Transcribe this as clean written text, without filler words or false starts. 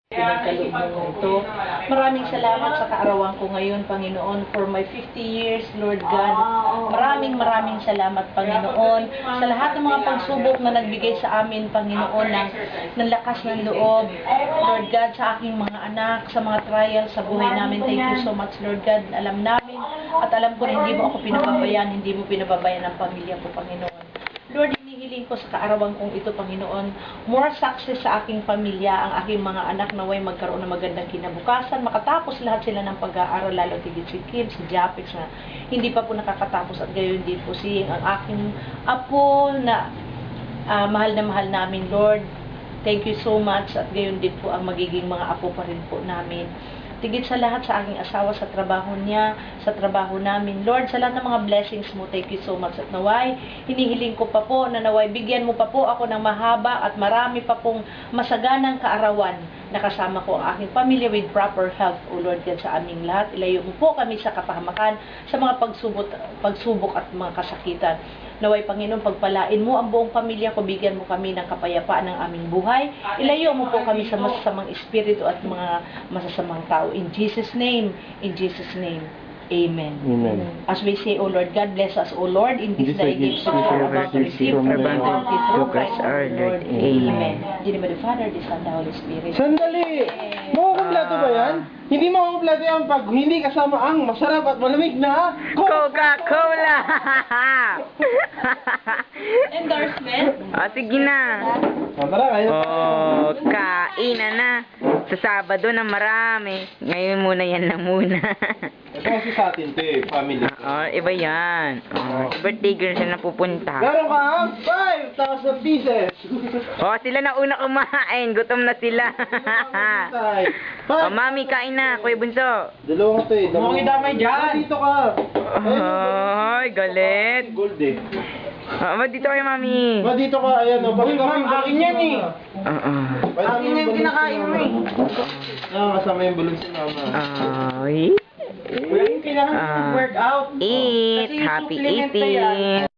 Pinagkaloob mo ito. Maraming salamat sa kaarawan ko ngayon, Panginoon, for my 50 years, Lord God. Maraming salamat, Panginoon, sa lahat ng mga pagsubok na nagbigay sa amin, Panginoon, ng lakas ng loob, Lord God, sa aking mga anak, sa mga trials sa buhay namin. Thank you so much, Lord God. Alam namin at alam ko na hindi mo ako pinababayaan, hindi mo pinababayaan ang pamilya ko, Panginoon. Lord, hinihiling ko sa kaarawan kong ito, Panginoon, more success sa aking pamilya, ang aking mga anak naway magkaroon ng magandang kinabukasan, makatapos lahat sila ng pag-aaral, lalo tigit si Kim, si Japix na hindi pa po nakakatapos at gayon din po si ang aking apo na mahal na mahal namin, Lord. Thank you so much at gayon din po ang magiging mga apo pa rin po namin. Tigit sa lahat sa aking asawa, sa trabaho niya, sa trabaho namin. Lord, sa lahat ng mga blessings mo, thank you so much. At naway, hinihiling ko pa po na naway, bigyan mo pa po ako ng mahaba at marami pa pong masaganang kaarawan na kasama ko ang aking pamilya with proper health, O Lord God, sa aming lahat. Ilayo mo po kami sa kapahamakan, sa mga pagsubok at mga kasakitan. Naway, Panginoon, pagpalain mo ang buong pamilya ko, bigyan mo kami ng kapayapaan ng aming buhay. Ilayo mo po kami sa masasamang espiritu at mga masasamang tao. In Jesus' name, Amen. Amen. As we say, O Lord God, bless us, O Lord, in this thy gifts which we are about to receive from abundant through Christ our Lord. Amen. In the name of the Father, the Son, the Holy Spirit. Sandali! Makukumpleto ba yan? Hindi makukumpleto yan pag hindi kasama ang masarap at malamig na Coca-Cola! Endorsement? Sige na. Tara, kayo. Kainan na. Sa Sabado na marami. Ngayon muna yan lang muna. Ito kasi sa atin to eh, family. Iba yan. Birthday girl siya napupunta. Meron ka 5,000 pieces! Sila na una kumain. Gutom na sila. Mami, kain na. Kuya Bunso. Dalawang to eh. Huwag idamay dyan. Dito ka. Ay, galit. Gold eh. Dito kayo, Mami. Dito ka, ayan o. Uy, ma'am, akin yan eh. Akin yan yung kinakain mo eh. Kasama yung balon si mama. Ay. Wala yung kailangan workout. Eat. Kasi yung Happy supplement na yan, eating.